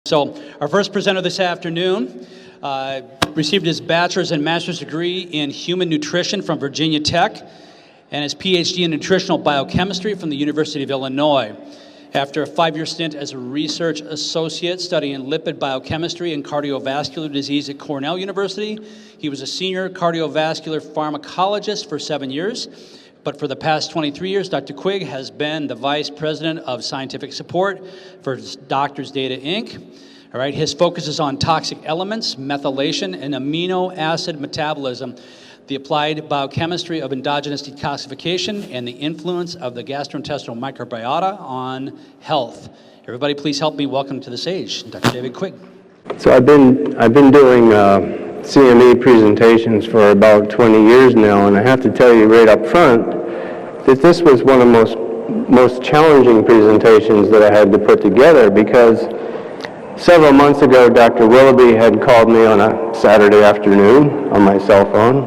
So our first presenter this afternoon received his bachelor's and master's degree in human nutrition from Virginia Tech and his PhD in nutritional biochemistry from the University of Illinois. After a 5-year stint as a research associate studying lipid biochemistry and cardiovascular disease at Cornell University, he was a senior cardiovascular pharmacologist for 7 years. But for the past 23 years, Dr. Quig has been the Vice President of Scientific Support for Doctors Data, Inc. All right, his focus is on toxic elements, methylation, and amino acid metabolism, the applied biochemistry of endogenous detoxification, and the influence of the gastrointestinal microbiota on health. Everybody, please help me welcome to the stage Dr. David Quig. So I've been doing CME presentations for about 20 years now, and I have to tell you right up front that this was one of the most challenging presentations that I had to put together, because several months ago Dr. Willoughby had called me on a Saturday afternoon on my cell phone,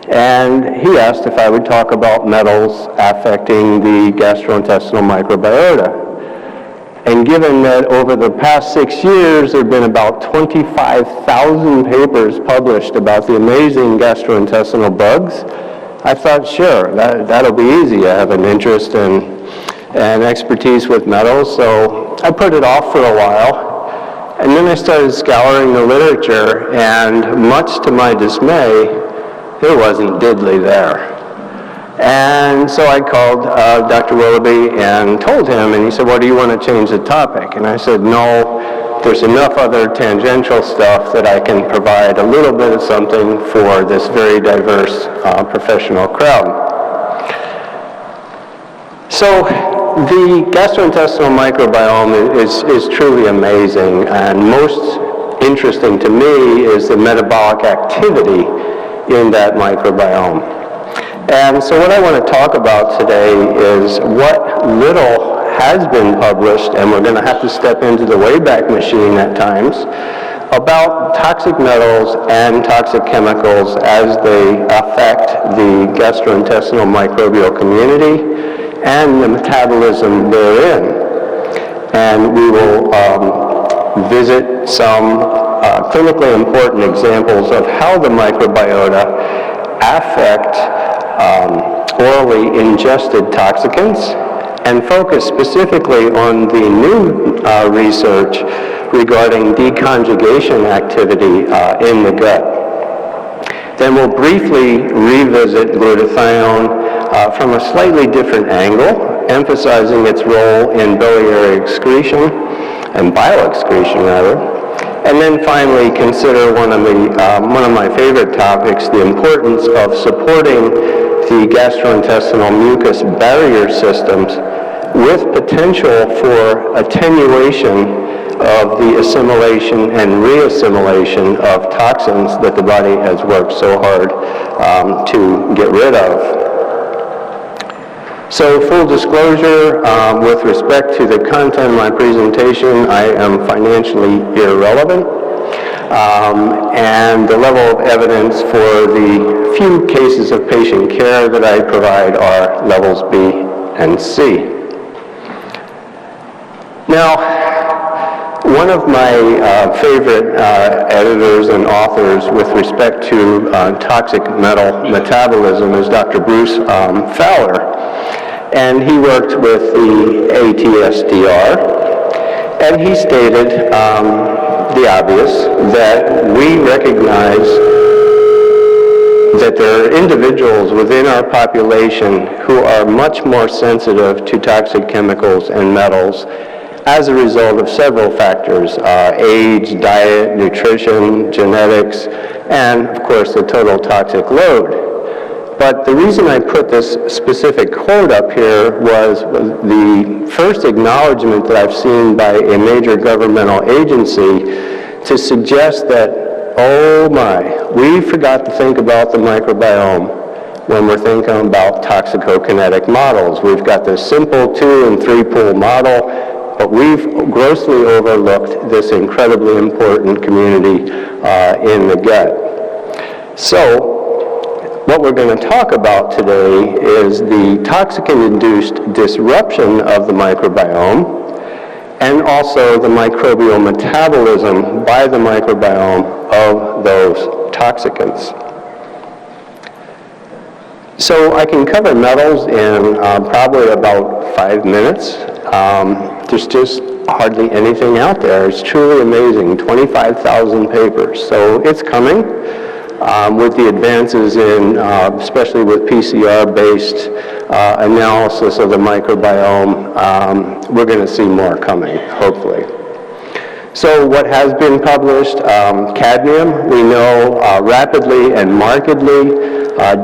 and he asked if I would talk about metals affecting the gastrointestinal microbiota. And given that over the past 6 years there have been about 25,000 papers published about the amazing gastrointestinal bugs, I thought, sure, that'll be easy. I have an interest and expertise with metals, so I put it off for a while. And then I started scouring the literature, and much to my dismay, there wasn't diddly there. And so I called Dr. Willoughby and told him, and he said, well, do you want to change the topic? And I said, no, there's enough other tangential stuff that I can provide a little bit of something for this very diverse professional crowd. So the gastrointestinal microbiome is truly amazing, and most interesting to me is the metabolic activity in that microbiome. And so what I want to talk about today is what little has been published, and we're going to have to step into the Wayback Machine at times, about toxic metals and toxic chemicals as they affect the gastrointestinal microbial community and the metabolism therein. And we will visit some clinically important examples of how the microbiota affect orally ingested toxicants, and focus specifically on the new research regarding deconjugation activity in the gut. Then we'll briefly revisit glutathione from a slightly different angle, emphasizing its role in biliary excretion, and bioexcretion rather. And then finally consider one of my favorite topics, the importance of supporting the gastrointestinal mucus barrier systems with potential for attenuation of the assimilation and reassimilation of toxins that the body has worked so hard to get rid of. So full disclosure, with respect to the content of my presentation, I am financially irrelevant, and the level of evidence for the few cases of patient care that I provide are levels B and C. Now, one of my favorite editors and authors with respect to toxic metal metabolism is Dr. Bruce Fowler. And he worked with the ATSDR, and he stated the obvious, that we recognize that there are individuals within our population who are much more sensitive to toxic chemicals and metals as a result of several factors: age, diet, nutrition, genetics, and of course the total toxic load. But the reason I put this specific quote up here was the first acknowledgement that I've seen by a major governmental agency to suggest that, oh my, we forgot to think about the microbiome when we're thinking about toxicokinetic models. We've got this simple 2 and 3 pool model, but we've grossly overlooked this incredibly important community in the gut. So, what we're going to talk about today is the toxicant-induced disruption of the microbiome and also the microbial metabolism by the microbiome of those toxicants. So I can cover metals in probably about 5 minutes. There's just hardly anything out there. It's truly amazing, 25,000 papers. So it's coming with the advances in, especially with PCR-based analysis of the microbiome. We're going to see more coming, hopefully. So what has been published, cadmium, we know rapidly and markedly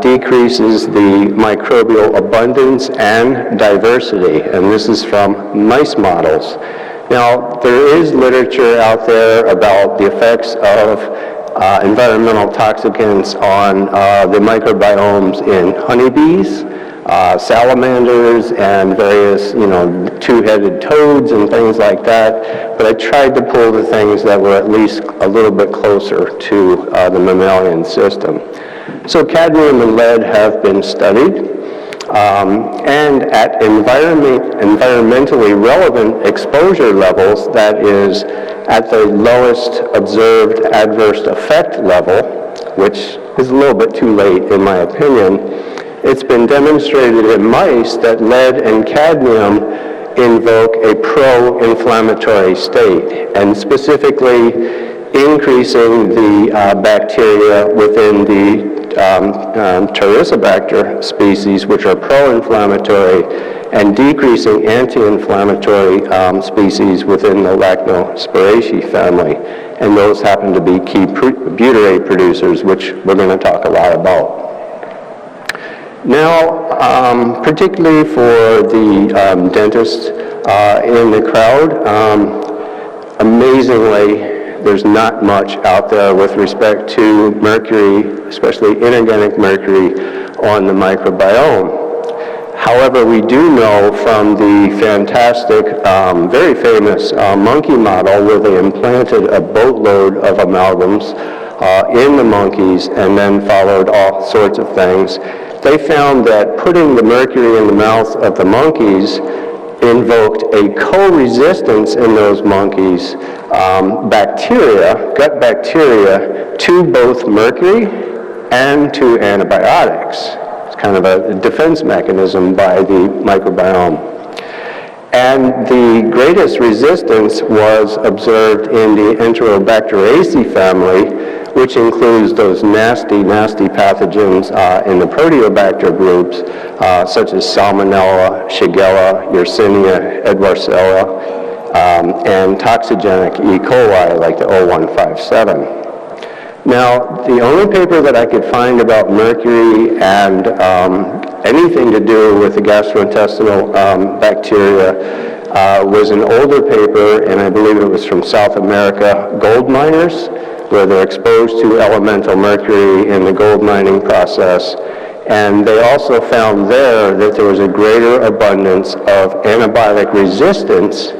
decreases the microbial abundance and diversity, and this is from mice models. Now, there is literature out there about the effects of environmental toxicants on the microbiomes in honeybees, salamanders, and various, two-headed toads and things like that, but I tried to pull the things that were at least a little bit closer to the mammalian system. So cadmium and lead have been studied, and at environmentally relevant exposure levels, that is, at the lowest observed adverse effect level, which is a little bit too late in my opinion, it's been demonstrated in mice that lead and cadmium invoke a pro-inflammatory state, and specifically increasing the bacteria within the Pteridobacter species, which are pro-inflammatory, and decreasing anti-inflammatory species within the Lactospiraceae family. And those happen to be key butyrate producers, which we're going to talk a lot about. Now, particularly for the dentists in the crowd, amazingly, there's not much out there with respect to mercury, especially inorganic mercury, on the microbiome. However, we do know from the fantastic, very famous monkey model where they implanted a boatload of amalgams in the monkeys and then followed all sorts of things. They found that putting the mercury in the mouth of the monkeys invoked a co-resistance in those monkeys, gut bacteria, to both mercury and to antibiotics. It's kind of a defense mechanism by the microbiome. And the greatest resistance was observed in the Enterobacteriaceae family, which includes those nasty, nasty pathogens in the Proteobacter groups, such as Salmonella, Shigella, Yersinia, Edwardsella, and toxigenic E. coli like the 0157. Now, the only paper that I could find about mercury and anything to do with the gastrointestinal bacteria was an older paper, and I believe it was from South America, gold miners, where they're exposed to elemental mercury in the gold mining process. And they also found there that there was a greater abundance of antibiotic resistance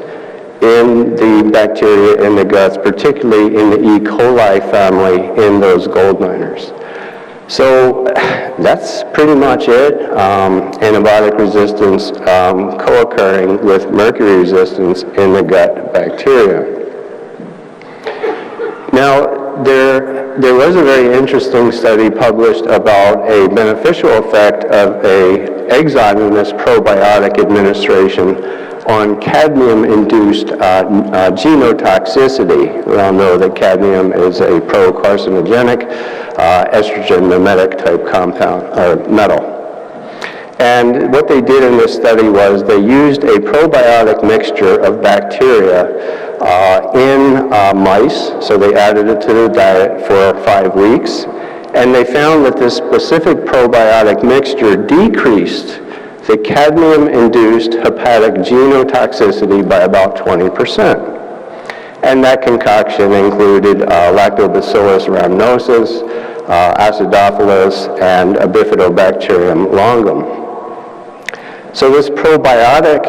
in the bacteria in the guts, particularly in the E. coli family in those gold miners. So that's pretty much it. Antibiotic resistance co-occurring with mercury resistance in the gut bacteria. Now, there was a very interesting study published about a beneficial effect of a exogenous probiotic administration on cadmium-induced genotoxicity. We all know that cadmium is a pro-carcinogenic, estrogen mimetic type compound, or metal. And what they did in this study was they used a probiotic mixture of bacteria in mice, so they added it to their diet for 5 weeks, and they found that this specific probiotic mixture decreased the cadmium-induced hepatic genotoxicity by about 20%. And that concoction included Lactobacillus rhamnosus, Acidophilus, and Bifidobacterium longum. So this probiotic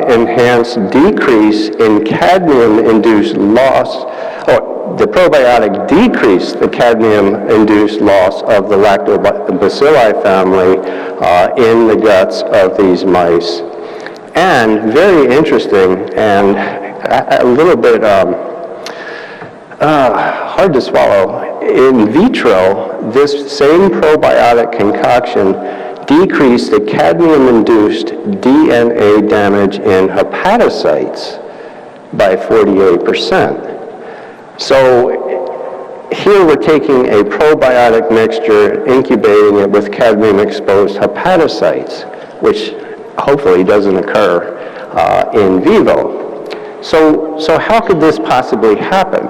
enhanced decrease in cadmium-induced loss, the probiotic decreased the cadmium-induced loss of the Lactobacilli family in the guts of these mice. And very interesting, and a little bit hard to swallow. In vitro, this same probiotic concoction decreased the cadmium-induced DNA damage in hepatocytes by 48%. So here we're taking a probiotic mixture, incubating it with cadmium-exposed hepatocytes, which hopefully doesn't occur in vivo. So how could this possibly happen?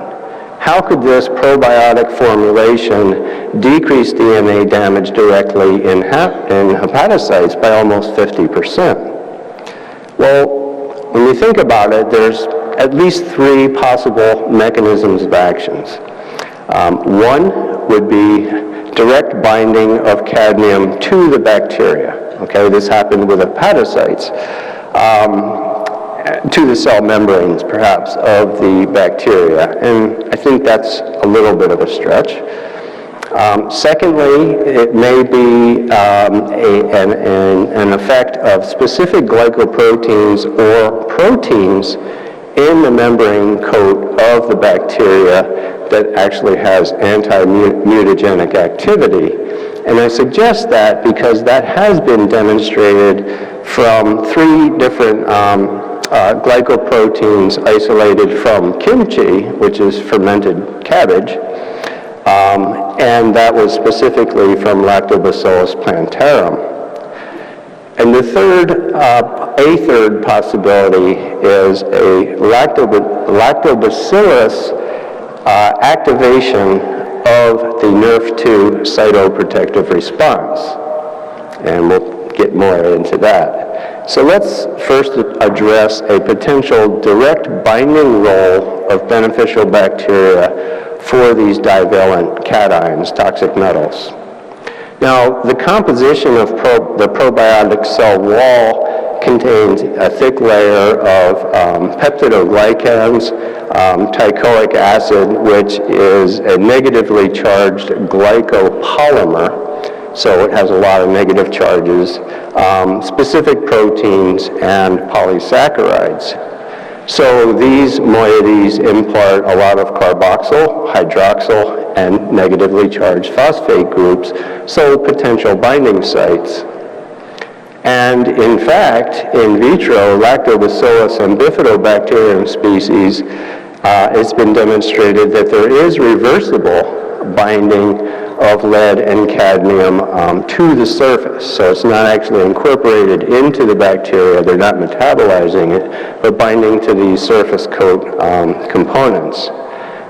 How could this probiotic formulation decrease DNA damage directly in hepatocytes by almost 50%? Well, when you think about it, there's at least 3 possible mechanisms of actions. One would be direct binding of cadmium to the bacteria. Okay, this happened with hepatocytes. To the cell membranes, perhaps, of the bacteria. And I think that's a little bit of a stretch. Secondly, it may be an effect of specific glycoproteins or proteins in the membrane coat of the bacteria that actually has anti-mutagenic activity. And I suggest that because that has been demonstrated from 3 different glycoproteins isolated from kimchi, which is fermented cabbage, and that was specifically from Lactobacillus plantarum. And the third possibility is a lactobacillus activation of the NRF2 cytoprotective response. And we'll get more into that. So let's first address a potential direct binding role of beneficial bacteria for these divalent cations, toxic metals. Now, the composition of the probiotic cell wall contains a thick layer of peptidoglycans, teichoic acid, which is a negatively charged glycopolymer. So it has a lot of negative charges, specific proteins, and polysaccharides. So these moieties impart a lot of carboxyl, hydroxyl, and negatively charged phosphate groups, so potential binding sites. And in fact, in vitro, Lactobacillus and Bifidobacterium species, it's been demonstrated that there is reversible binding of lead and cadmium to the surface. So it's not actually incorporated into the bacteria, they're not metabolizing it, but binding to these surface coat components.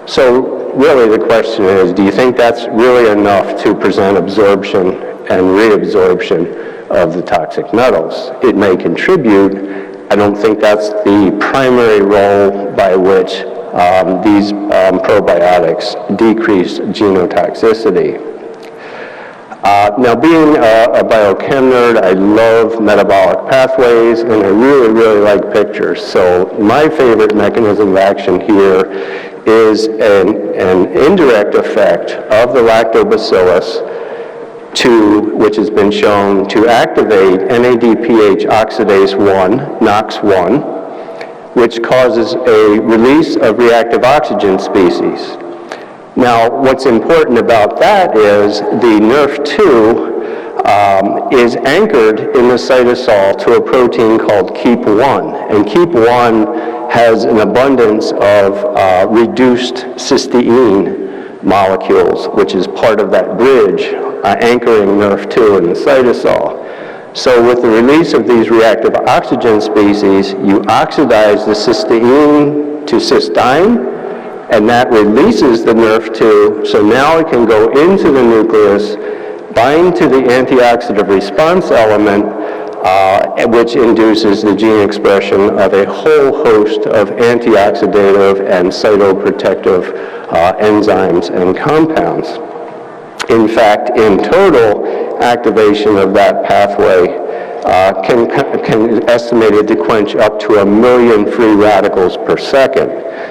So really the question is, do you think that's really enough to prevent absorption and reabsorption of the toxic metals? It may contribute. I don't think that's the primary role by which these probiotics decrease genotoxicity. Now, being a biochem nerd, I love metabolic pathways, and I really, really like pictures. So my favorite mechanism of action here is an indirect effect of the lactobacillus which has been shown to activate NADPH oxidase 1, NOx1, which causes a release of reactive oxygen species. Now, what's important about that is the NRF2 is anchored in the cytosol to a protein called KEAP1. And KEAP1 has an abundance of reduced cysteine molecules, which is part of that bridge anchoring NRF2 in the cytosol. So with the release of these reactive oxygen species, you oxidize the cysteine to cysteine, and that releases the NRF2, so now it can go into the nucleus, bind to the antioxidant response element, which induces the gene expression of a whole host of antioxidative and cytoprotective enzymes and compounds. In fact, in total, activation of that pathway can estimated to quench up to 1 million free radicals per second.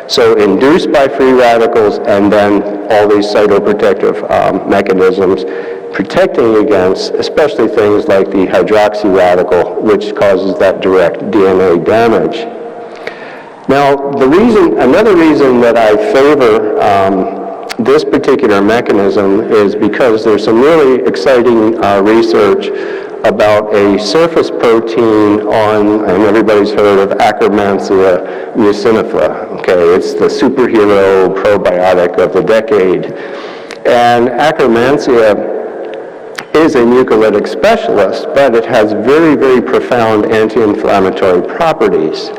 So induced by free radicals and then all these cytoprotective mechanisms protecting against especially things like the hydroxy radical, which causes that direct DNA damage. Now, another reason that I favor this particular mechanism is because there's some really exciting research about a surface protein and everybody's heard of Akkermansia mucinifera. Okay, it's the superhero probiotic of the decade. And Akkermansia is a mucolytic specialist, but it has very, very profound anti-inflammatory properties.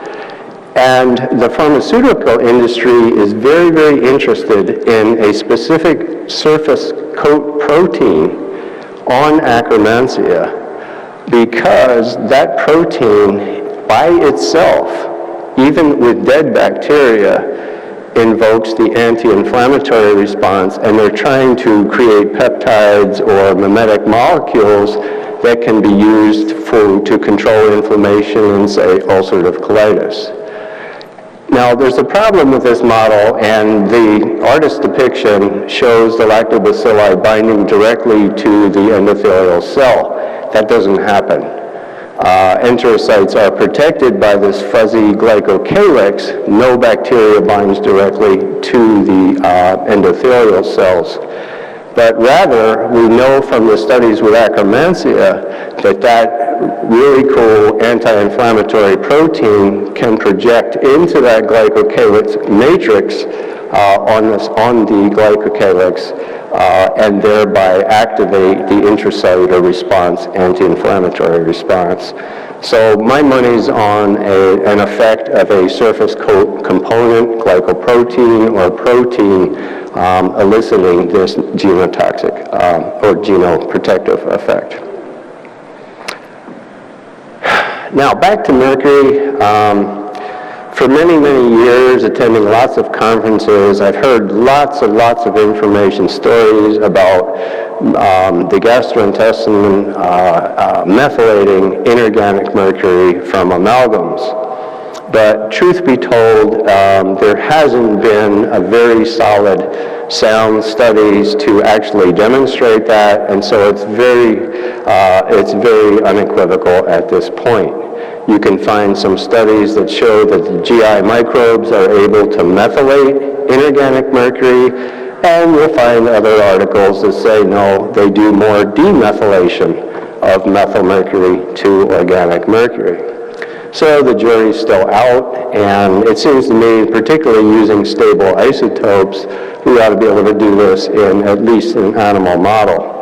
And the pharmaceutical industry is very, very interested in a specific surface coat protein on Akkermansia because that protein by itself, even with dead bacteria, invokes the anti-inflammatory response, and they're trying to create peptides or mimetic molecules that can be used to control inflammation in, say, ulcerative colitis. Now, there's a problem with this model, and the artist's depiction shows the lactobacilli binding directly to the endothelial cell. That doesn't happen. Enterocytes are protected by this fuzzy glycocalyx. No bacteria binds directly to the endothelial cells. But rather, we know from the studies with Akkermansia that really cool anti-inflammatory protein can project into that glycocalyx matrix on the glycocalyx and thereby activate the intracellular response, anti-inflammatory response. So my money's on an effect of a surface coat component, glycoprotein or protein, eliciting this genotoxic or genoprotective effect. Now back to mercury. For many, many years, attending lots of conferences, I've heard lots of information, stories about the gastrointestinal methylating inorganic mercury from amalgams. But truth be told, there hasn't been a very solid, sound studies to actually demonstrate that, and so it's very unequivocal at this point. You can find some studies that show that the GI microbes are able to methylate inorganic mercury, and you'll find other articles that say no, they do more demethylation of methylmercury to organic mercury. So the jury's still out, and it seems to me, particularly using stable isotopes, we ought to be able to do this in at least an animal model.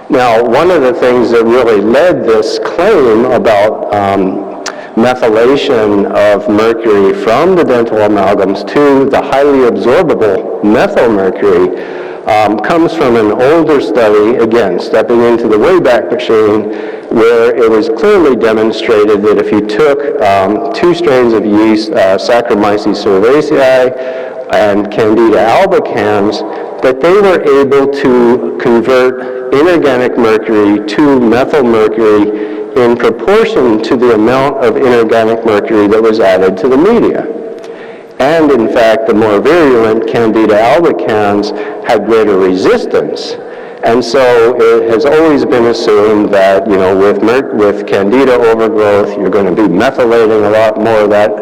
Now, one of the things that really led this claim about methylation of mercury from the dental amalgams to the highly absorbable methylmercury comes from an older study, again, stepping into the Wayback Machine, where it was clearly demonstrated that if you took 2 strains of yeast, Saccharomyces cerevisiae and Candida albicans, that they were able to convert inorganic mercury to methylmercury in proportion to the amount of inorganic mercury that was added to the media. And in fact, the more virulent Candida albicans had greater resistance. And so it has always been assumed that, with Candida overgrowth, you're going to be methylating a lot more of that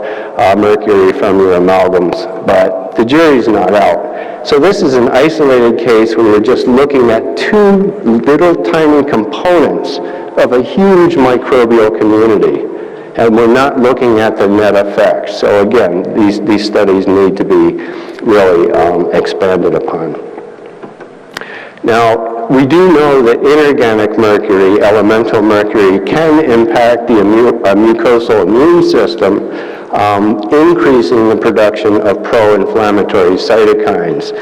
mercury from your amalgams. But the jury's not out. So this is an isolated case where we're just looking at 2 little tiny components of a huge microbial community. And we're not looking at the net effect. So again, these studies need to be really expanded upon. Now, we do know that inorganic mercury, elemental mercury, can impact the mucosal immune system, increasing the production of pro-inflammatory cytokines.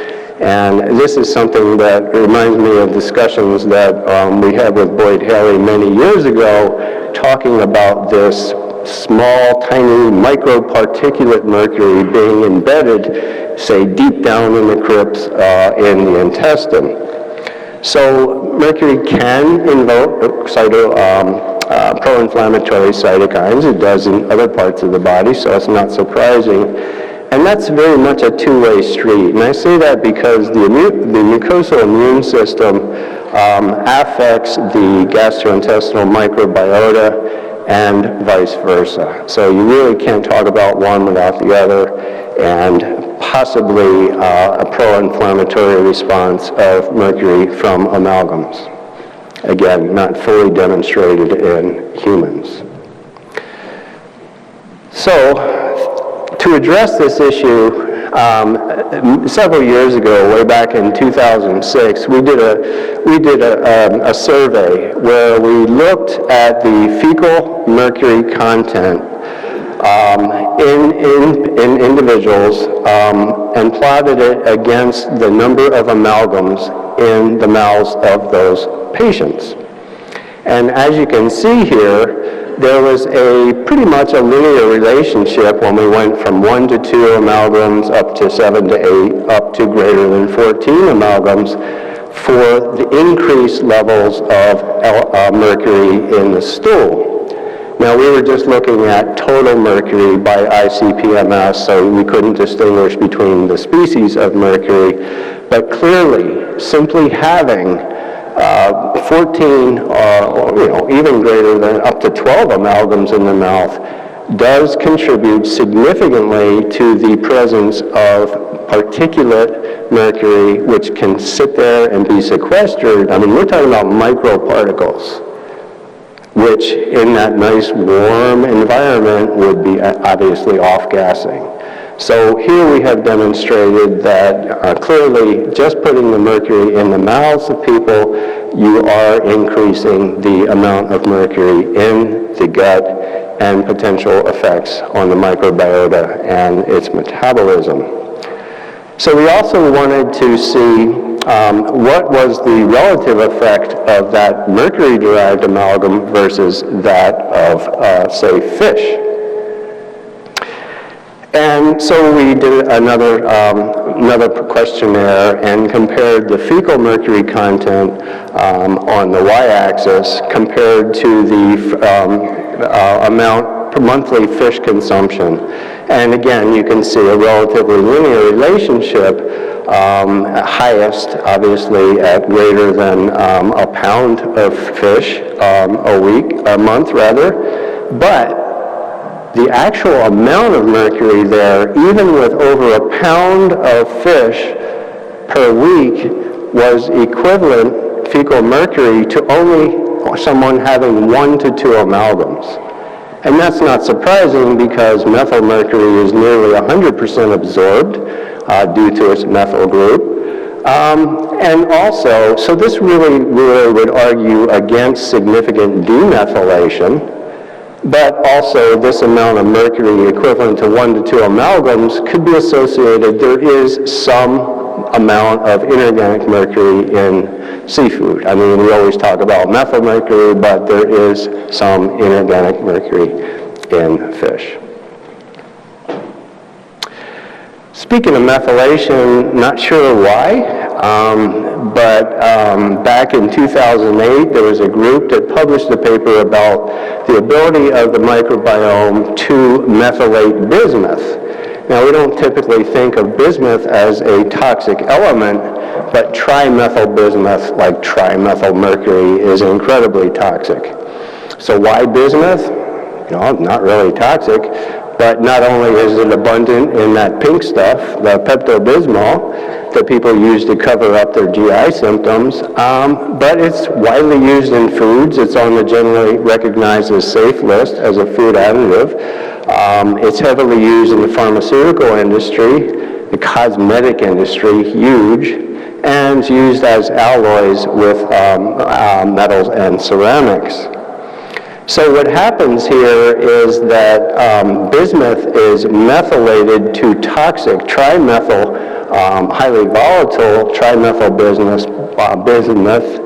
And this is something that reminds me of discussions that we had with Boyd Haley many years ago, talking about this small, tiny microparticulate mercury being embedded, say, deep down in the crypts in the intestine. So mercury can invoke pro-inflammatory cytokines. It does in other parts of the body, so it's not surprising. And that's very much a two-way street. And I say that because the mucosal immune system affects the gastrointestinal microbiota and vice versa. So you really can't talk about one without the other, and possibly a pro-inflammatory response of mercury from amalgams. Again, not fully demonstrated in humans. So, to address this issue, several years ago, way back in 2006, we did a survey where we looked at the fecal mercury content in individuals and plotted it against the number of amalgams in the mouths of those patients. And as you can see here, there was pretty much a linear relationship when we went from 1 to 2 amalgams up to 7 to 8, up to greater than 14 amalgams for the increased levels of mercury in the stool. Now, we were just looking at total mercury by ICP-MS, so we couldn't distinguish between the species of mercury, but clearly, simply having 14 or even greater than up to 12 amalgams in the mouth does contribute significantly to the presence of particulate mercury, which can sit there and be sequestered. I mean, we're talking about microparticles, which in that nice warm environment would be obviously off-gassing. So here we have demonstrated that clearly just putting the mercury in the mouths of people, you are increasing the amount of mercury in the gut and potential effects on the microbiota and its metabolism. So we also wanted to see what was the relative effect of that mercury-derived amalgam versus that of, say, fish. And so we did another questionnaire and compared the fecal mercury content on the y-axis compared to the amount per monthly fish consumption. And again, you can see a relatively linear relationship, highest obviously at greater than a pound of fish a month rather, but the actual amount of mercury there, even with over a pound of fish per week, was equivalent fecal mercury to only someone having 1 to 2 amalgams. And that's not surprising because methyl mercury is nearly 100% absorbed due to its methyl group. And also, so this really would argue against significant demethylation. But also, this amount of mercury equivalent to 1 to 2 amalgams could be associated. There is some amount of inorganic mercury in seafood. I mean, we always talk about methyl mercury, but there is some inorganic mercury in fish. Speaking of methylation, not sure why, but back in 2008, there was a group that published a paper about the ability of the microbiome to methylate bismuth. Now, we don't typically think of bismuth as a toxic element, but trimethyl bismuth, like trimethylmercury, is incredibly toxic. So why bismuth? You know, not really toxic, but not only is it abundant in that pink stuff, the Pepto-Bismol, that people use to cover up their GI symptoms, but it's widely used in foods. It's on the generally recognized as safe list as a food additive. It's heavily used in the pharmaceutical industry, the cosmetic industry, huge, and it's used as alloys with metals and ceramics. So what happens here is that bismuth is methylated to toxic trimethyl, highly volatile trimethyl bismuth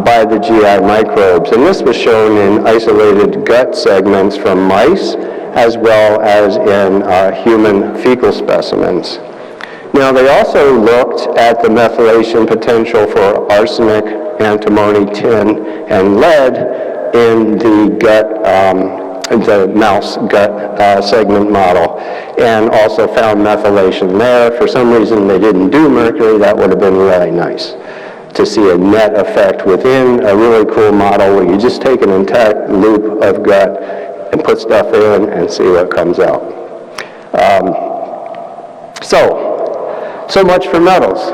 by the GI microbes. And this was shown in isolated gut segments from mice as well as in human fecal specimens. Now, they also looked at the methylation potential for arsenic, antimony, tin, and lead in the gut, the mouse gut segment model, and also found methylation there. For some reason, they didn't do mercury. That would have been really nice to see a net effect within a really cool model where you just take an loop of gut and put stuff in and see what comes out. So much for metals.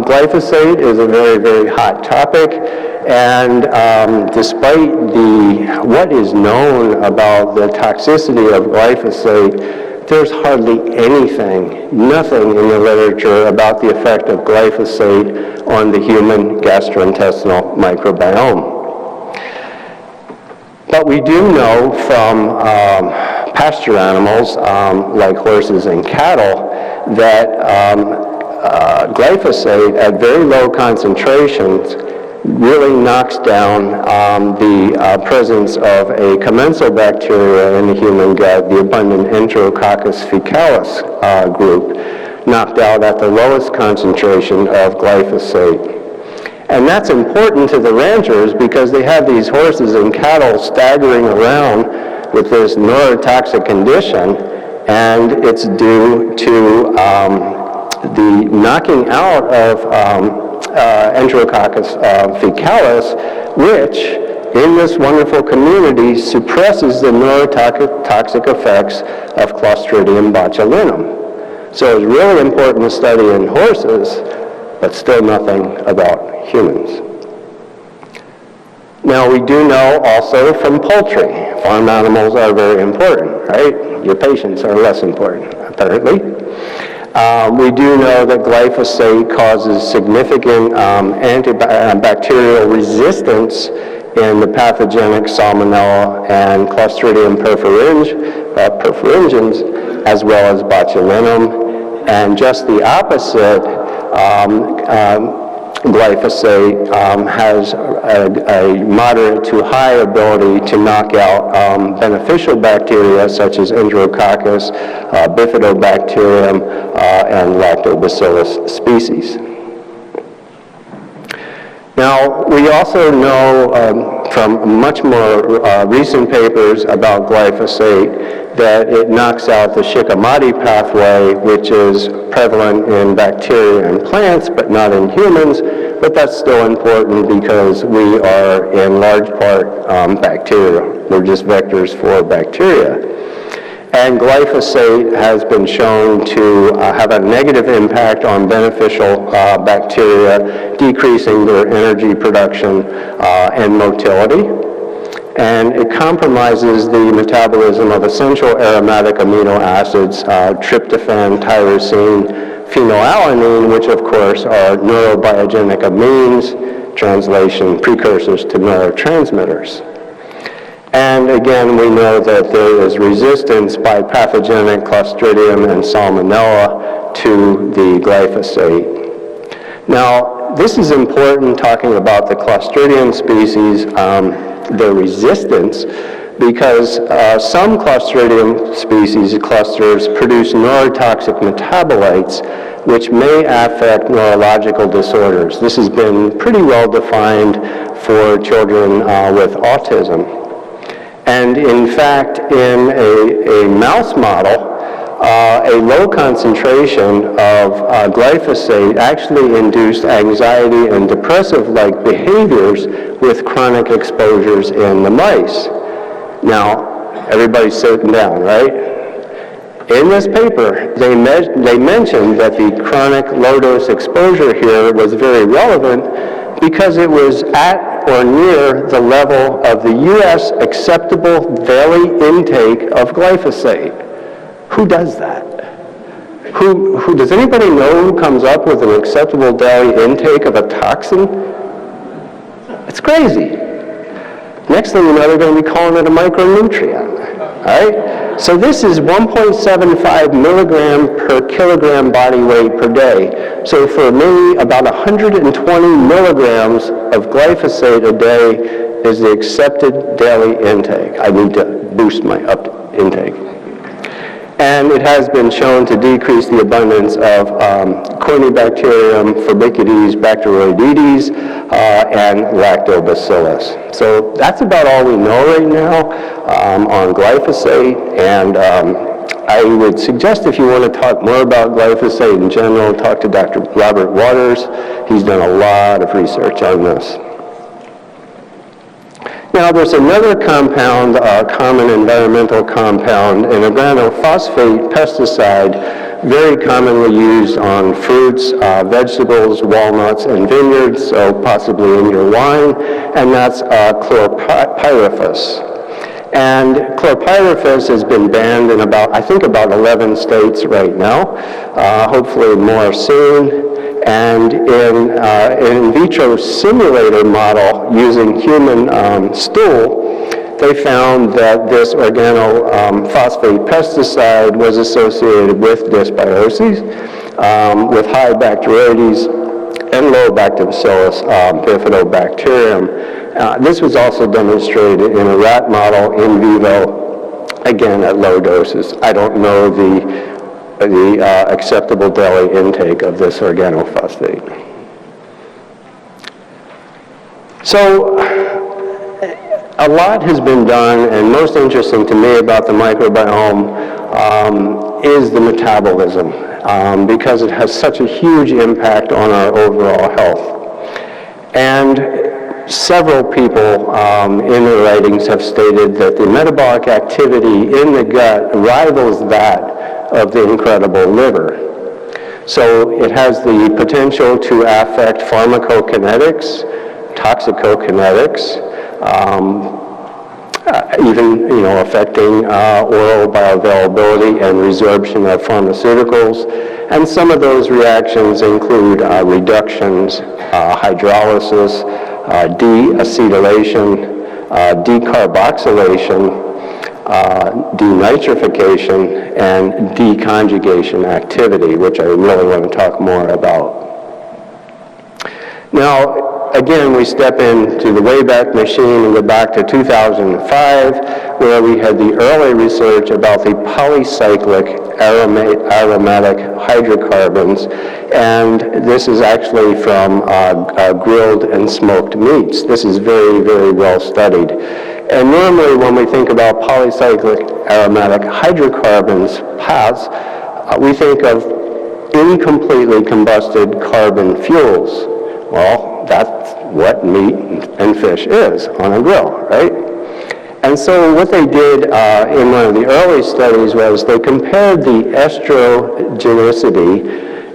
Glyphosate is a very, very hot topic, and despite what is known about the toxicity of glyphosate, there's hardly nothing in the literature about the effect of glyphosate on the human gastrointestinal microbiome. But we do know from pasture animals, like horses and cattle, that glyphosate at very low concentrations really knocks down the presence of a commensal bacteria in the human gut, the abundant Enterococcus faecalis group, knocked out at the lowest concentration of glyphosate. And that's important to the ranchers because they have these horses and cattle staggering around with this neurotoxic condition, and it's due to the knocking out of Enterococcus faecalis, which in this wonderful community suppresses the neurotoxic effects of Clostridium botulinum. So it's really important to study in horses, but still nothing about humans. Now, we do know also from poultry, farm animals are very important, right? Your patients are less important, apparently. We do know that glyphosate causes significant antibacterial resistance in the pathogenic Salmonella and Clostridium perfringens, as well as botulinum. And just the opposite, glyphosate has a moderate to high ability to knock out beneficial bacteria such as Enterococcus, Bifidobacterium, and Lactobacillus species. Now, we also know from much more recent papers about glyphosate that it knocks out the Shikimadi pathway, which is prevalent in bacteria and plants, but not in humans. But that's still important because we are in large part bacteria. We're just vectors for bacteria. And glyphosate has been shown to have a negative impact on beneficial bacteria, decreasing their energy production and motility. And it compromises the metabolism of essential aromatic amino acids, tryptophan, tyrosine, phenylalanine, which of course are neurobiogenic amines, translation, precursors to neurotransmitters. And again, we know that there is resistance by pathogenic Clostridium and Salmonella to the glyphosate. Now, this is important talking about the Clostridium species, their resistance, because some Clostridium species clusters produce neurotoxic metabolites which may affect neurological disorders. This has been pretty well defined for children with autism. And in fact, in a mouse model, a low concentration of glyphosate actually induced anxiety and depressive-like behaviors with chronic exposures in the mice. Now, everybody's sitting down, right? In this paper, they mentioned that the chronic low-dose exposure here was very relevant because it was at or near the level of the U.S. acceptable daily intake of glyphosate. Who does that? Who does anybody know who comes up with an acceptable daily intake of a toxin? It's crazy. Next thing you know, they're going to be calling it a micronutrient. All right? So this is 1.75 milligram per kilogram body weight per day. So for me, about 120 milligrams of glyphosate a day is the accepted daily intake. I need to boost my intake. And it has been shown to decrease the abundance of Corynebacterium, Firmicutes, Bacteroidetes, and Lactobacillus. So that's about all we know right now on glyphosate. And I would suggest if you want to talk more about glyphosate in general, talk to Dr. Robert Waters. He's done a lot of research on this. Now, there's another compound, a common environmental compound, an organophosphate pesticide, very commonly used on fruits, vegetables, walnuts, and vineyards, so possibly in your wine, and that's chlorpyrifos. And chlorpyrifos has been banned in I think about 11 states right now, hopefully more soon. And in an in vitro simulator model using human stool, they found that this organophosphate pesticide was associated with dysbiosis, with high Bacteroides and low Lactobacillus bifidobacterium. This was also demonstrated in a rat model in vivo, again at low doses. I don't know the acceptable daily intake of this organophosphate. So a lot has been done, and most interesting to me about the microbiome is the metabolism, because it has such a huge impact on our overall health. And several people in their writings have stated that the metabolic activity in the gut rivals that of the incredible liver. So it has the potential to affect pharmacokinetics, toxicokinetics, even affecting oral bioavailability and resorption of pharmaceuticals. And some of those reactions include reductions, hydrolysis, deacetylation, decarboxylation, denitrification, and deconjugation activity, which I really want to talk more about. Now, again, we step into the Wayback Machine and go back to 2005, where we had the early research about the polycyclic aromatic hydrocarbons, and this is actually from grilled and smoked meats. This is very, very well studied. And normally when we think about polycyclic aromatic hydrocarbons, PAHs, we think of incompletely combusted carbon fuels. Well, that's what meat and fish is on a grill, right? And so what they did in one of the early studies was they compared the estrogenicity,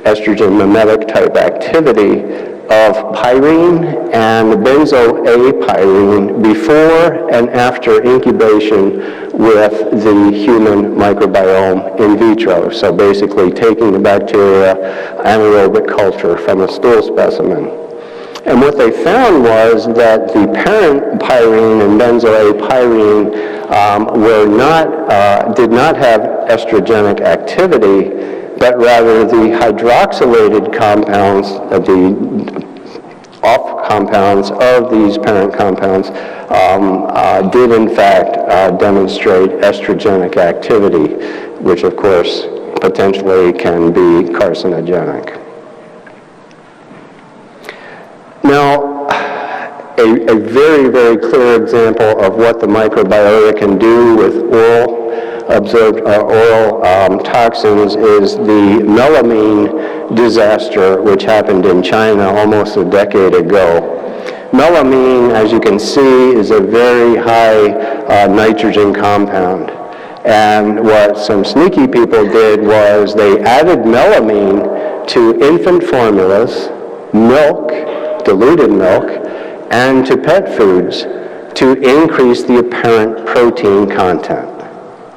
estrogen mimetic type activity of pyrene and benzo A pyrene before and after incubation with the human microbiome in vitro. So basically taking the bacteria anaerobic culture from a stool specimen. And what they found was that the parent pyrene and benzo A pyrene did not have estrogenic activity, but rather the hydroxylated compounds, the off compounds of these parent compounds did in fact demonstrate estrogenic activity, which of course potentially can be carcinogenic. Now, a very, very clear example of what the microbiota can do with observed oral toxins is the melamine disaster, which happened in China almost a decade ago. Melamine, as you can see, is a very high nitrogen compound. And what some sneaky people did was they added melamine to infant formulas, milk, diluted milk, and to pet foods to increase the apparent protein content.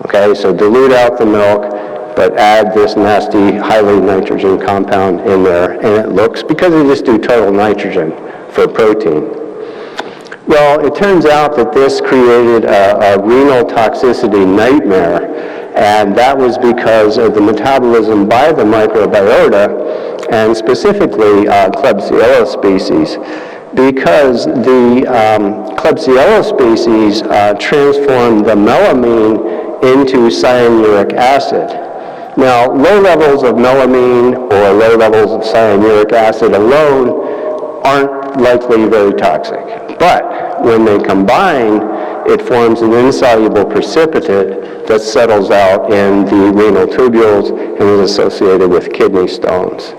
Okay, so dilute out the milk, but add this nasty, highly nitrogen compound in there, and it looks, because they just do total nitrogen for protein. Well, it turns out that this created a renal toxicity nightmare, and that was because of the metabolism by the microbiota, and specifically Klebsiella species, because the Klebsiella species transformed the melamine into cyanuric acid. Now, low levels of melamine or low levels of cyanuric acid alone aren't likely very toxic. But when they combine, it forms an insoluble precipitate that settles out in the renal tubules and is associated with kidney stones.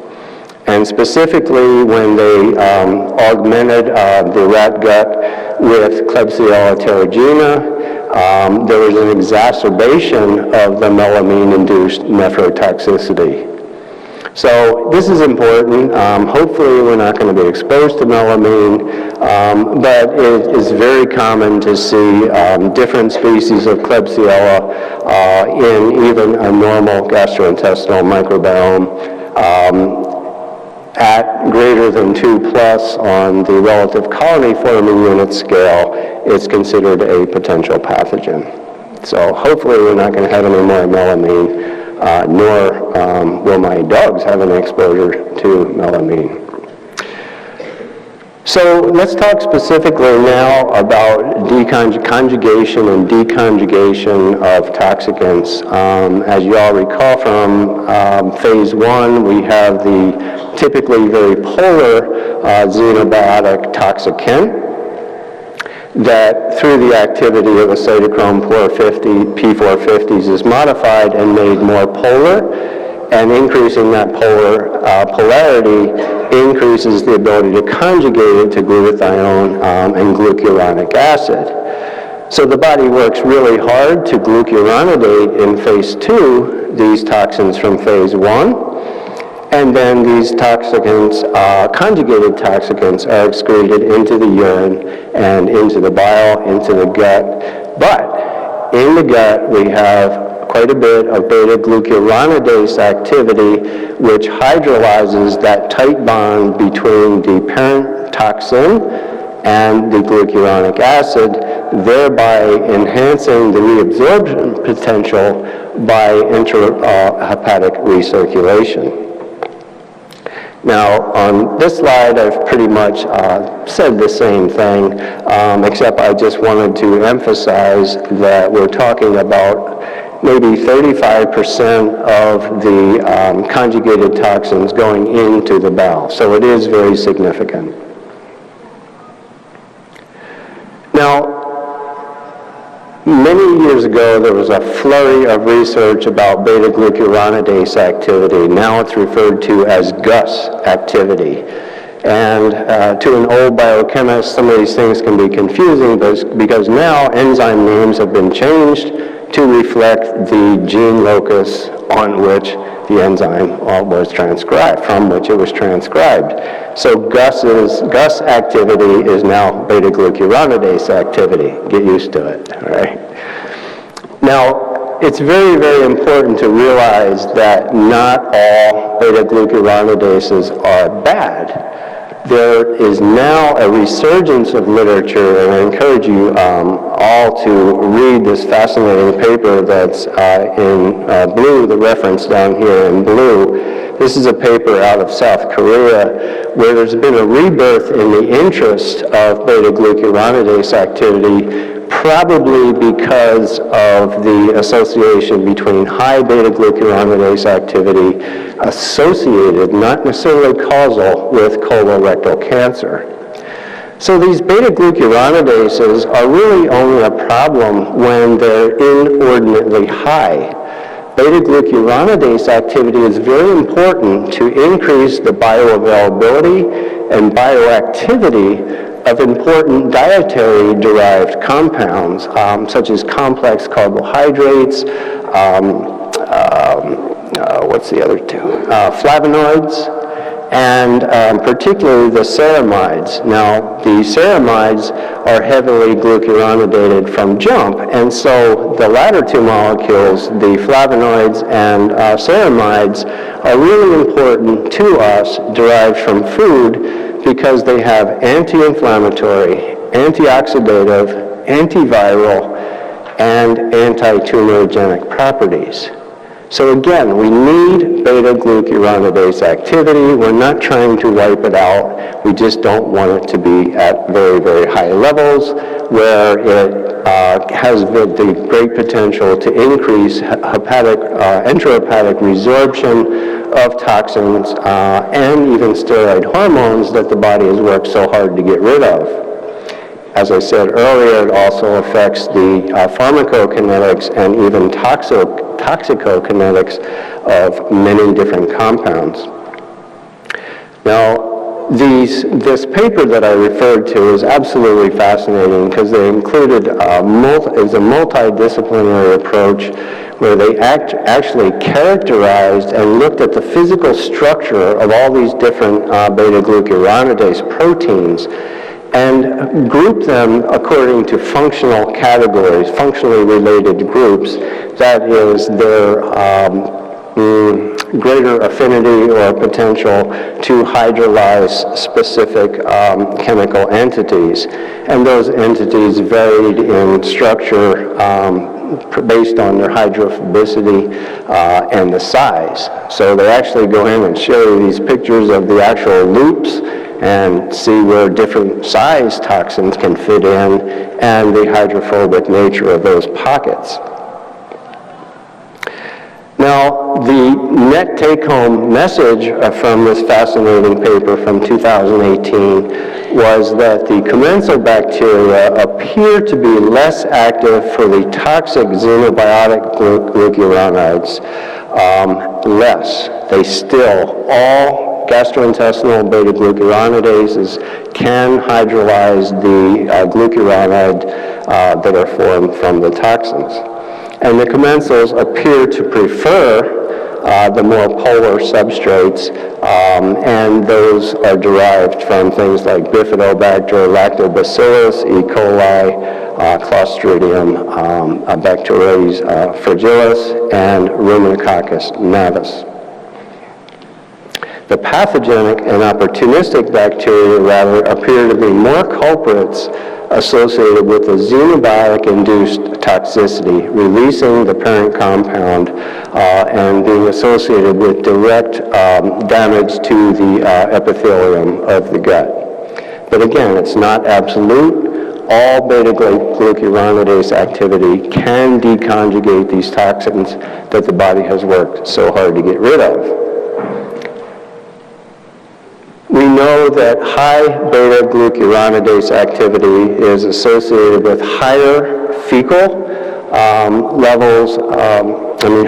And specifically, when they augmented the rat gut with Klebsiella terrigena, there was an exacerbation of the melamine-induced nephrotoxicity. So this is important. Hopefully we're not going to be exposed to melamine, but it is very common to see different species of Klebsiella in even a normal gastrointestinal microbiome. At greater than 2+ on the relative colony forming unit scale, it's considered a potential pathogen. So hopefully we're not going to have any more melamine, nor will my dogs have any exposure to melamine. So let's talk specifically now about conjugation and deconjugation of toxicants. As you all recall from phase 1, we have the typically very polar xenobiotic toxicant that through the activity of a cytochrome P450s is modified and made more polar, and increasing that polarity increases the ability to conjugate it to glutathione and glucuronic acid. So the body works really hard to glucuronidate in phase 2 these toxins from phase 1, and then these toxicants, conjugated toxicants, are excreted into the urine and into the bile, into the gut. But in the gut, we have quite a bit of beta-glucuronidase activity, which hydrolyzes that tight bond between the parent toxin and the glucuronic acid, thereby enhancing the reabsorption potential by intrahepatic recirculation. Now, on this slide, I've pretty much said the same thing, except I just wanted to emphasize that we're talking about maybe 35% of the conjugated toxins going into the bowel. So it is very significant. Now, many years ago, there was a flurry of research about beta-glucuronidase activity. Now it's referred to as GUS activity. And to an old biochemist, some of these things can be confusing because now enzyme names have been changed to reflect the gene locus on which the enzyme was transcribed, from which it was transcribed. So GUS activity is now beta-glucuronidase activity. Get used to it, all right? Now, it's very, very important to realize that not all beta-glucuronidases are bad. There is now a resurgence of literature, and I encourage you all to read this fascinating paper that's in blue, the reference down here in blue. This is a paper out of South Korea where there's been a rebirth in the interest of beta-glucuronidase activity, probably because of the association between high beta-glucuronidase activity associated, not necessarily causal, with colorectal cancer. So these beta-glucuronidases are really only a problem when they're inordinately high. Beta-glucuronidase activity is very important to increase the bioavailability and bioactivity of important dietary-derived compounds, such as complex carbohydrates, what's the other two? Flavonoids, and particularly the ceramides. Now, the ceramides are heavily glucuronidated from jump, and so the latter two molecules, the flavonoids and ceramides, are really important to us, derived from food, because they have anti-inflammatory, antioxidative, antiviral, and anti-tumorigenic properties. So again, we need beta-glucuronidase activity. We're not trying to wipe it out. We just don't want it to be at very, very high levels where it has the great potential to increase intrahepatic resorption of toxins and even steroid hormones that the body has worked so hard to get rid of. As I said earlier, it also affects the pharmacokinetics and even toxicokinetics of many different compounds. Now, this paper that I referred to is absolutely fascinating because they included is a multidisciplinary approach where they actually characterized and looked at the physical structure of all these different beta-glucuronidase proteins and grouped them according to functional categories, functionally related groups, that is their greater affinity or potential to hydrolyze specific chemical entities. And those entities varied in structure based on their hydrophobicity and the size. So they actually go in and show you these pictures of the actual loops and see where different size toxins can fit in and the hydrophobic nature of those pockets. Now, the net take-home message from this fascinating paper from 2018 was that the commensal bacteria appear to be less active for the toxic xenobiotic glucuronides, less. They still, all gastrointestinal beta-glucuronidases can hydrolyze the glucuronide that are formed from the toxins. And the commensals appear to prefer the more polar substrates, and those are derived from things like Bifidobacter, Lactobacillus, E. coli, Clostridium, Bacteroides fragilis, and Ruminococcus navis. The pathogenic and opportunistic bacteria, rather, appear to be more culprits associated with the xenobiotic-induced toxicity, releasing the parent compound and being associated with direct damage to the epithelium of the gut. But again, it's not absolute. All beta-glucuronidase activity can deconjugate these toxins that the body has worked so hard to get rid of. We know that high beta-glucuronidase activity is associated with higher fecal levels.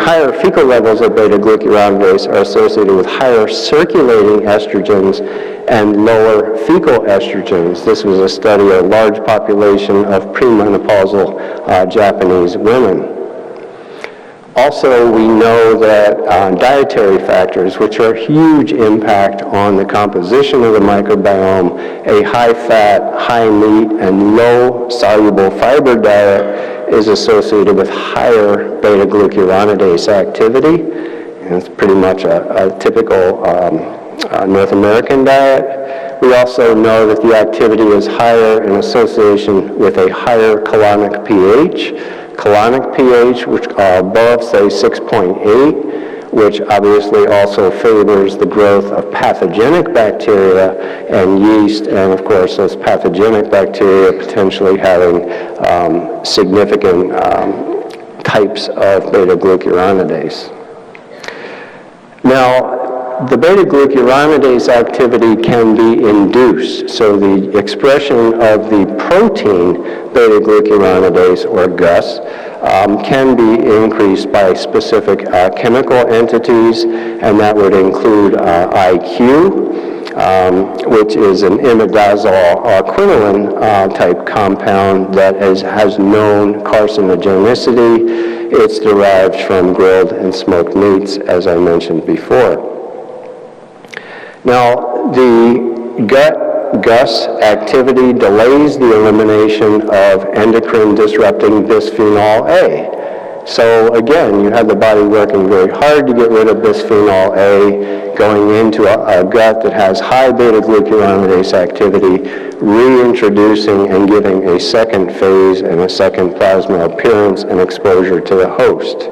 Higher fecal levels of beta-glucuronidase are associated with higher circulating estrogens and lower fecal estrogens. This was a study of a large population of premenopausal Japanese women. Also, we know that dietary factors, which are a huge impact on the composition of the microbiome, a high-fat, high-meat, and low-soluble fiber diet is associated with higher beta-glucuronidase activity. And it's pretty much a typical North American diet. We also know that the activity is higher in association with a higher colonic pH. Colonic pH, which are above, say, 6.8, which obviously also favors the growth of pathogenic bacteria and yeast, and of course those pathogenic bacteria potentially having significant types of beta-glucuronidase. Now, the beta-glucuronidase activity can be induced, so the expression of the protein beta-glucuronidase, or GUS, can be increased by specific chemical entities, and that would include IQ, which is an imidazole quinoline type compound that has known carcinogenicity. It's derived from grilled and smoked meats, as I mentioned before. Now, the gut GUS activity delays the elimination of endocrine-disrupting bisphenol A. So again, you have the body working very hard to get rid of bisphenol A, going into a gut that has high beta-glucuronidase activity, reintroducing and giving a second phase and a second plasma appearance and exposure to the host.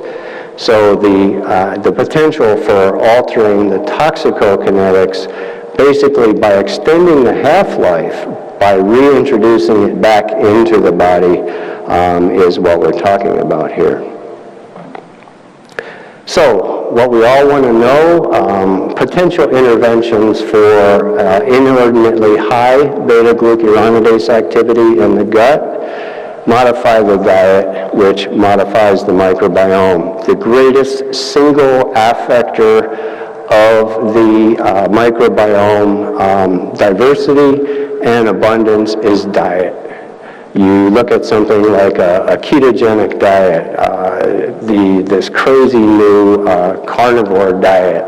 So the potential for altering the toxicokinetics, basically by extending the half-life, by reintroducing it back into the body, is what we're talking about here. So, what we all want to know, potential interventions for inordinately high beta-glucuronidase activity in the gut. Modify the diet, which modifies the microbiome. The greatest single affector of the microbiome diversity and abundance is diet. You look at something like a ketogenic diet, this crazy new carnivore diet,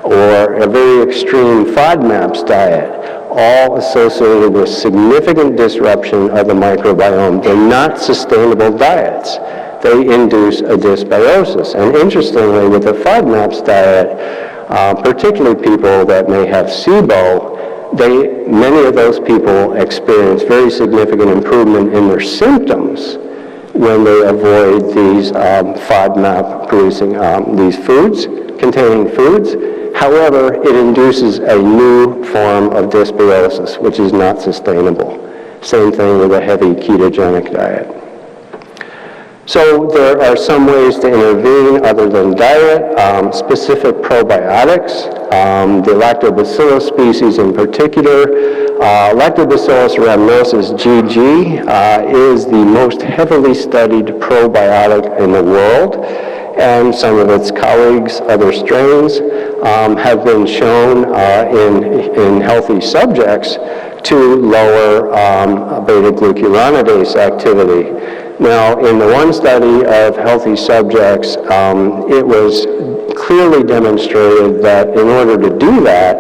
or a very extreme FODMAPs diet, all associated with significant disruption of the microbiome. They're not sustainable diets. They induce a dysbiosis. And interestingly, with the FODMAPs diet, particularly people that may have SIBO, many of those people experience very significant improvement in their symptoms when they avoid these FODMAP producing these foods, containing foods. However, it induces a new form of dysbiosis, which is not sustainable. Same thing with a heavy ketogenic diet. So there are some ways to intervene other than diet, specific probiotics, the lactobacillus species in particular. Lactobacillus rhamnosus GG is the most heavily studied probiotic in the world, and some of its colleagues, other strains, have been shown in healthy subjects to lower beta-glucuronidase activity. Now, in the one study of healthy subjects, it was clearly demonstrated that in order to do that,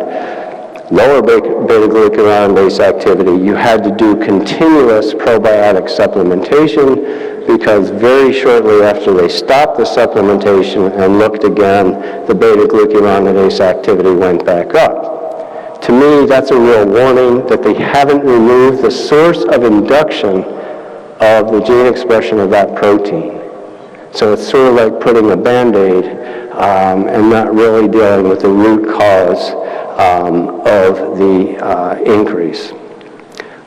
lower beta-glucuronidase activity, you had to do continuous probiotic supplementation, because very shortly after they stopped the supplementation and looked again, the beta-glucuronidase activity went back up. To me, that's a real warning that they haven't removed the source of induction of the gene expression of that protein. So it's sort of like putting a Band-Aid and not really dealing with the root cause of the increase.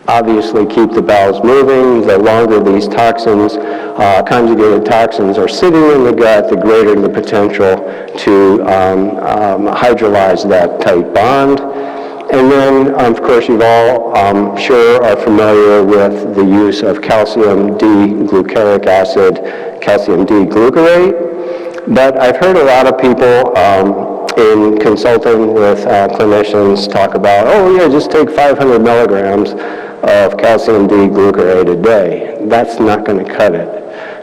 Obviously, keep the bowels moving. The longer these toxins, conjugated toxins, are sitting in the gut, the greater the potential to hydrolyze that tight bond. And then, of course, you've all, sure, are familiar with the use of calcium D-glucaric acid, calcium D-glucarate. But I've heard a lot of people in consulting with clinicians talk about, oh yeah, just take 500 milligrams of calcium D-glucarate a day. That's not going to cut it.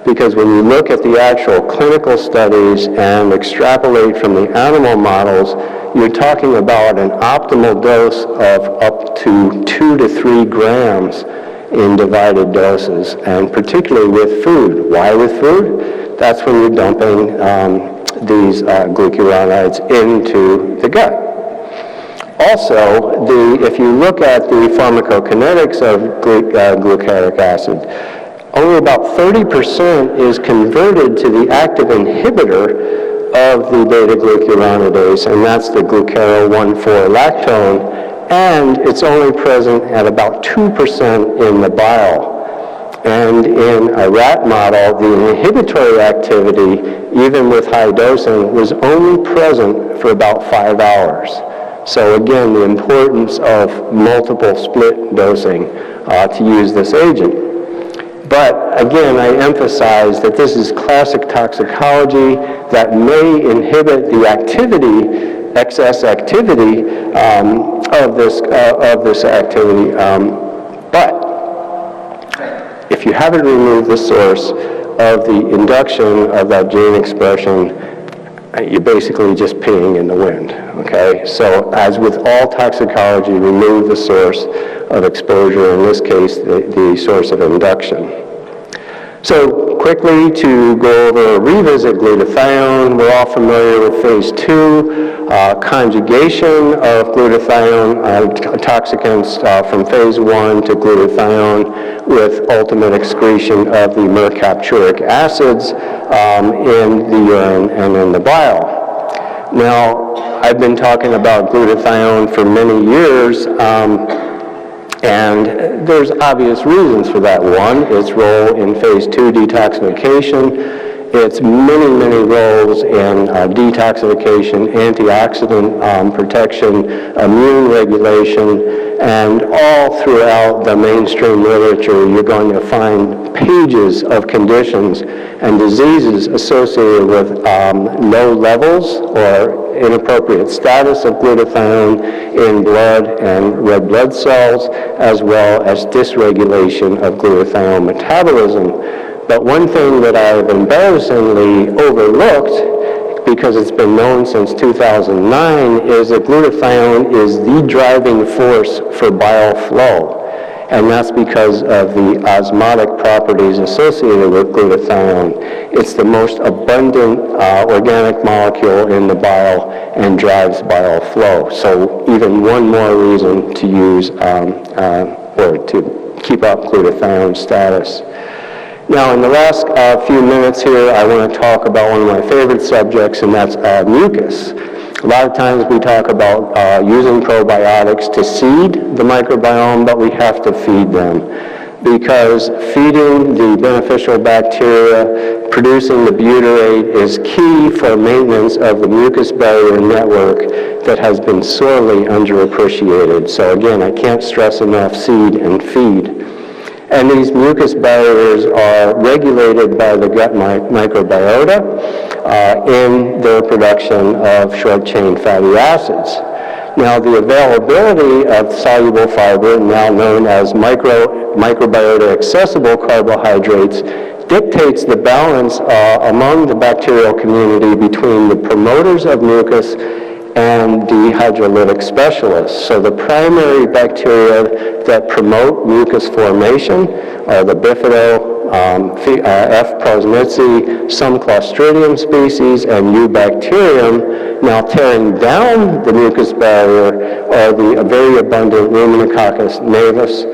Because when you look at the actual clinical studies and extrapolate from the animal models, you're talking about an optimal dose of up to 2 to 3 grams in divided doses, and particularly with food. Why with food? That's when you're dumping these glucuronides into the gut. Also, if you look at the pharmacokinetics of glucaric acid, only about 30% is converted to the active inhibitor of the beta-glucuronidase, and that's the glucaro-1,4-lactone, and it's only present at about 2% in the bile. And in a rat model, the inhibitory activity, even with high dosing, was only present for about 5 hours. So again, the importance of multiple split dosing to use this agent. But again, I emphasize that this is classic toxicology that may inhibit the activity, excess activity of this activity. But if you haven't removed the source of the induction of that gene expression, you're basically just peeing in the wind, okay? So as with all toxicology, remove the source of exposure, in this case, the source of induction. So quickly to go over, revisit glutathione. We're all familiar with phase 2, conjugation of glutathione toxicants from phase 1 to glutathione with ultimate excretion of the mercapturic acids in the urine and in the bile. Now, I've been talking about glutathione for many years, and there's obvious reasons for that. One, its role in phase 2 detoxification. Its many, many roles in detoxification, antioxidant protection, immune regulation, and all throughout the mainstream literature, you're going to find pages of conditions and diseases associated with low levels or inappropriate status of glutathione in blood and red blood cells, as well as dysregulation of glutathione metabolism. But one thing that I've embarrassingly overlooked, because it's been known since 2009, is that glutathione is the driving force for bile flow. And that's because of the osmotic properties associated with glutathione. It's the most abundant organic molecule in the bile and drives bile flow. So even one more reason to use or to keep up glutathione status. Now, in the last few minutes here, I want to talk about one of my favorite subjects, and that's mucus. A lot of times we talk about using probiotics to seed the microbiome, but we have to feed them, because feeding the beneficial bacteria, producing the butyrate, is key for maintenance of the mucus barrier network that has been sorely underappreciated. So again, I can't stress enough, seed and feed. And these mucus barriers are regulated by the gut microbiota in their production of short-chain fatty acids. Now, the availability of soluble fiber, now known as microbiota-accessible carbohydrates, dictates the balance among the bacterial community between the promoters of mucus and the hydrolytic specialists. So the primary bacteria that promote mucus formation are the Bifido, F. prosnitzi, some Clostridium species, and Eubacterium. Now, tearing down the mucus barrier are the very abundant Pneumococcus navis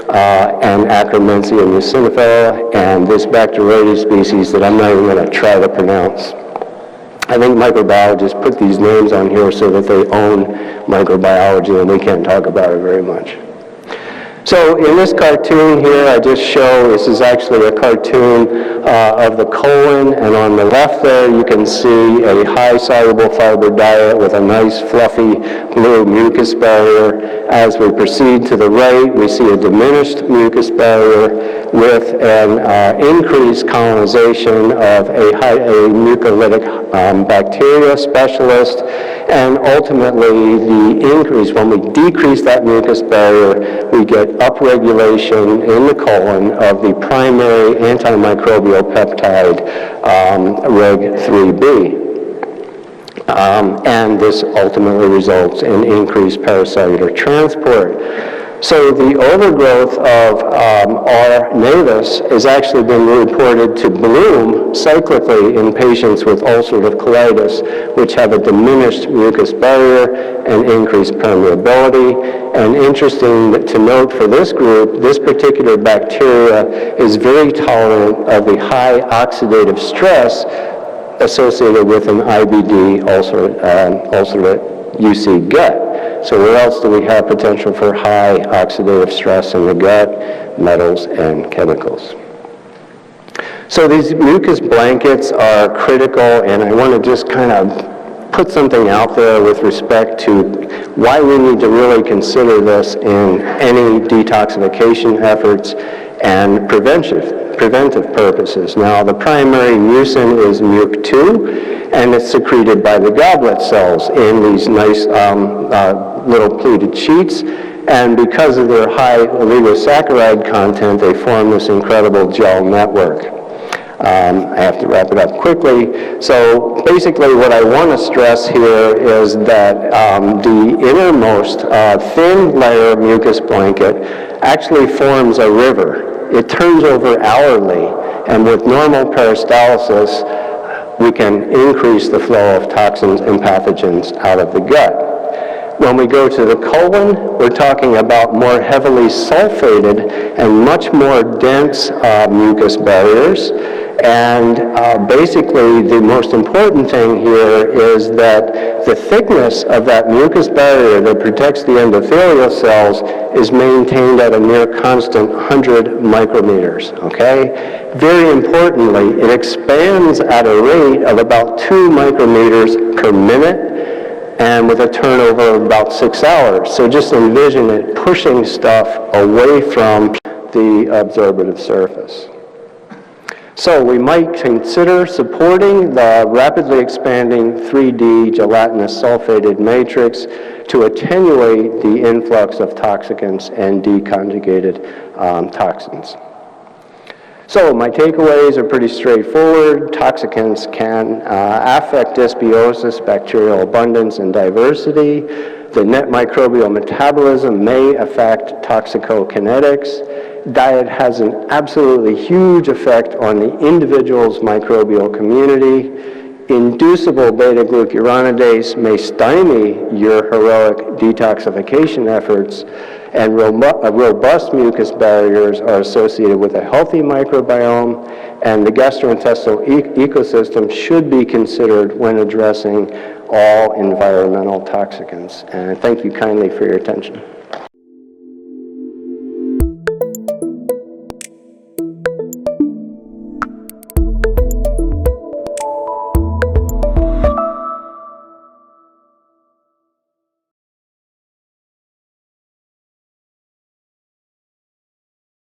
and Akkermansia mucinifera, and this Bacteroides species that I'm not even going to try to pronounce. I think microbiologists put these names on here so that they own microbiology and we can't talk about it very much. So in this cartoon here, I just show, this is actually a cartoon of the colon, and on the left there you can see a high soluble fiber diet with a nice fluffy blue mucus barrier. As we proceed to the right, we see a diminished mucus barrier with an increased colonization of a mucolytic bacteria specialist, and ultimately the increase, when we decrease that mucus barrier, we get upregulation in the colon of the primary antimicrobial peptide Reg3b. And this ultimately results in increased paracellular transport. So the overgrowth of R. navis has actually been reported to bloom cyclically in patients with ulcerative colitis, which have a diminished mucus barrier and increased permeability. And interesting to note for this group, this particular bacteria is very tolerant of the high oxidative stress associated with an IBD ulcerate UC gut. So where else do we have potential for high oxidative stress in the gut? Metals and chemicals. So these mucus blankets are critical, and I want to just kind of put something out there with respect to why we need to really consider this in any detoxification efforts and preventive purposes. Now, the primary mucin is MUC2, and it's secreted by the goblet cells in these nice little pleated sheets. And because of their high oligosaccharide content, they form this incredible gel network. I have to wrap it up quickly. So basically what I want to stress here is that the innermost thin layer mucus blanket actually forms a river. It turns over hourly, and with normal peristalsis, we can increase the flow of toxins and pathogens out of the gut. When we go to the colon, we're talking about more heavily sulfated and much more dense mucus barriers. And basically, the most important thing here is that the thickness of that mucus barrier that protects the endothelial cells is maintained at a near constant 100 micrometers, okay? Very importantly, it expands at a rate of about 2 micrometers per minute, and with a turnover of about 6 hours. So just envision it pushing stuff away from the absorptive surface. So we might consider supporting the rapidly expanding 3D gelatinous sulfated matrix to attenuate the influx of toxicants and deconjugated toxins. So my takeaways are pretty straightforward. Toxicants can affect dysbiosis, bacterial abundance, and diversity. The net microbial metabolism may affect toxicokinetics. Diet has an absolutely huge effect on the individual's microbial community. Inducible beta-glucuronidase may stymie your heroic detoxification efforts, and robust mucus barriers are associated with a healthy microbiome, and the gastrointestinal ecosystem should be considered when addressing all environmental toxicants. And thank you kindly for your attention.